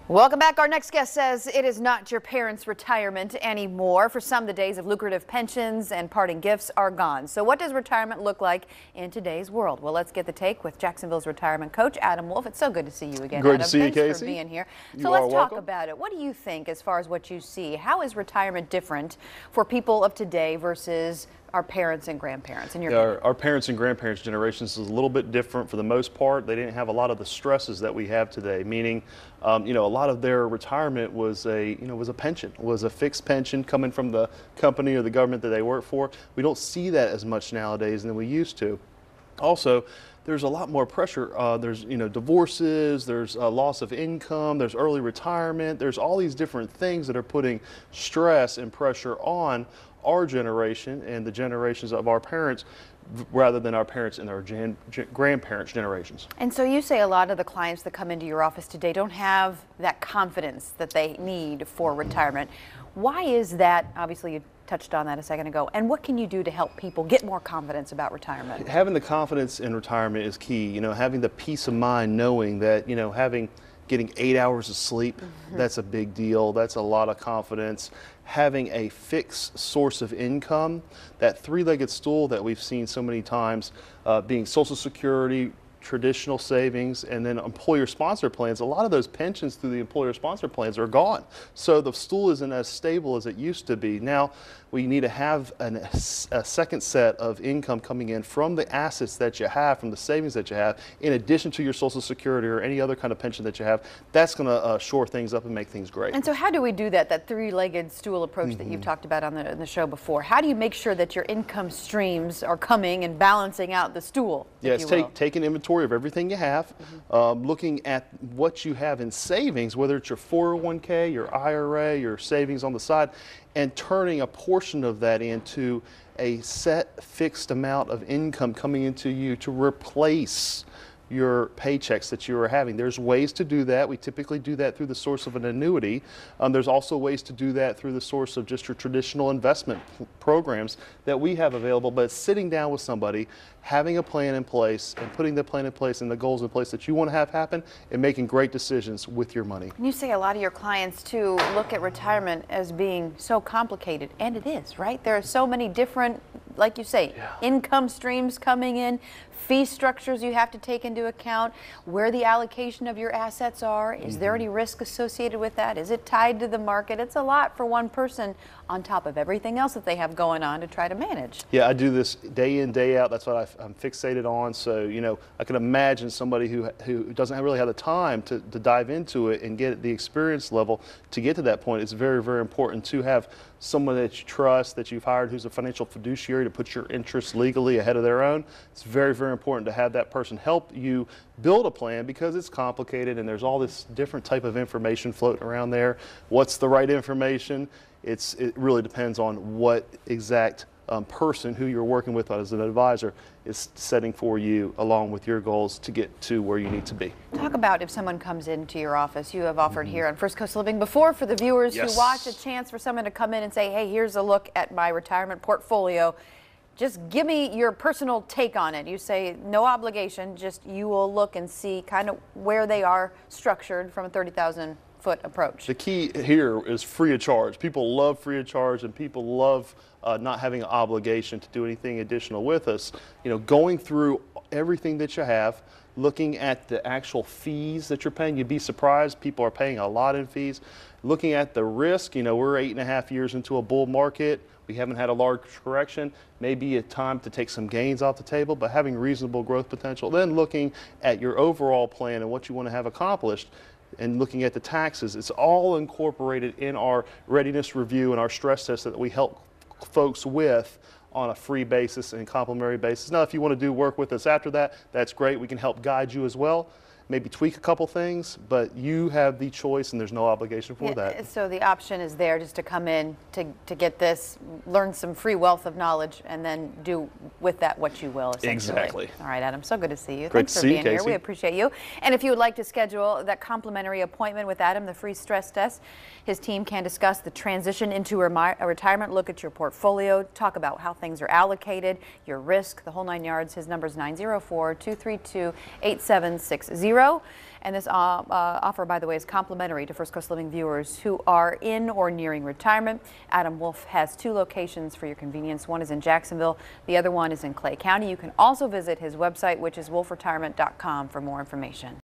Welcome back. Our next guest says it is not your parents' retirement anymore. For some, the days of lucrative pensions and parting gifts are gone. So what does retirement look like in today's world? Well, let's get the take with Jacksonville's retirement coach, Adam Wolf. It's so good to see you again, Great Adam. to see you, Casey. Thanks for being here. So let's talk about it. What do you think as far as what you see? How is retirement different for people of today versus our parents and grandparents? In your our parents and grandparents' generations is a little bit different for the most part. They didn't have a lot of the stresses that we have today, meaning a lot of their retirement was a pension, was a fixed pension coming from the company or the government that they work for. We don't see that as much nowadays than we used to. Also, there's a lot more pressure. There's divorces, there's loss of income, there's early retirement, there's all these different things that are putting stress and pressure on our generation and the generations of our parents rather than our parents and our grandparents' generations. And so you say a lot of the clients that come into your office today don't have that confidence that they need for retirement. Why is that? Obviously, you touched on that a second ago. And what can you do to help people get more confidence about retirement? Having the confidence in retirement is key. Having the peace of mind knowing that, getting 8 hours of sleep, that's a big deal. That's a lot of confidence. Having a fixed source of income, that three-legged stool that we've seen so many times, being Social Security, traditional savings, and then employer-sponsored plans. A lot of those pensions through the employer-sponsored plans are gone. So the stool isn't as stable as it used to be. Now we need to have a second set of income coming in from the assets that you have, from the savings that you have, in addition to your Social Security or any other kind of pension that you have. That's going to shore things up and make things great. And so how do we do that three-legged stool approach that you've talked about on the show before? How do you make sure that your income streams are coming and balancing out the stool? Yes, take an inventory of everything you have, looking at what you have in savings, whether it's your 401k, your IRA, your savings on the side, and turning a portion of that into a set fixed amount of income coming into you to replace your paychecks that you are having. There's ways to do that. We typically do that through the source of an annuity. There's also ways to do that through the source of just your traditional investment programs that we have available, but sitting down with somebody, having a plan in place and putting the plan in place and the goals in place that you want to have happen and making great decisions with your money. You say a lot of your clients too look at retirement as being so complicated, and it is, right? There are so many different, like you say, income streams coming in, fee structures you have to take into account, where the allocation of your assets are. Is there any risk associated with that? Is it tied to the market? It's a lot for one person on top of everything else that they have going on to try to manage. Yeah, I do this day in, day out. That's what I'm fixated on. So, I can imagine somebody who doesn't really have the time to dive into it and get the experience level to get to that point. It's very, very important to have someone that you trust, that you've hired, who's a financial fiduciary to put your interests legally ahead of their own. It's very, very important to have that person help you build a plan because it's complicated and there's all this different type of information floating around there. What's the right information? It really depends on what exact person who you're working with as an advisor is setting for you along with your goals to get to where you need to be. Talk about if someone comes into your office. You have offered here on First Coast Living before for the viewers who watch, a chance for someone to come in and say, hey, here's a look at my retirement portfolio. Just give me your personal take on it. You say no obligation, just you will look and see kind of where they are structured from a 30,000-foot approach. The key here is free of charge. People love free of charge and people love not having an obligation to do anything additional with us. Going through everything that you have, looking at the actual fees that you're paying. You'd be surprised, people are paying a lot in fees. Looking at the risk, we're 8.5 years into a bull market. We haven't had a large correction. Maybe a time to take some gains off the table, but having reasonable growth potential. Then looking at your overall plan and what you want to have accomplished and looking at the taxes. It's all incorporated in our readiness review and our stress test that we help folks with on a free basis and complimentary basis. Now, if you want to do work with us after that, that's great. We can help guide you as well. Maybe tweak a couple things, but you have the choice and there's no obligation for that. So the option is there just to come in to get this, learn some free wealth of knowledge, and then do with that what you will, essentially. Exactly. All right, Adam, so good to see you. Great Thanks for being here. Casey. We appreciate you. And if you would like to schedule that complimentary appointment with Adam, the free stress test, his team can discuss the transition into a retirement, look at your portfolio, talk about how things are allocated, your risk, the whole 9 yards. His number is 904-232-8760. 888-522-4700. And this offer, by the way, is complimentary to First Coast Living viewers who are in or nearing retirement. Adam Wolf has 2 locations for your convenience. One is in Jacksonville. The other one is in Clay County. You can also visit his website, which is wolfretirement.com, for more information.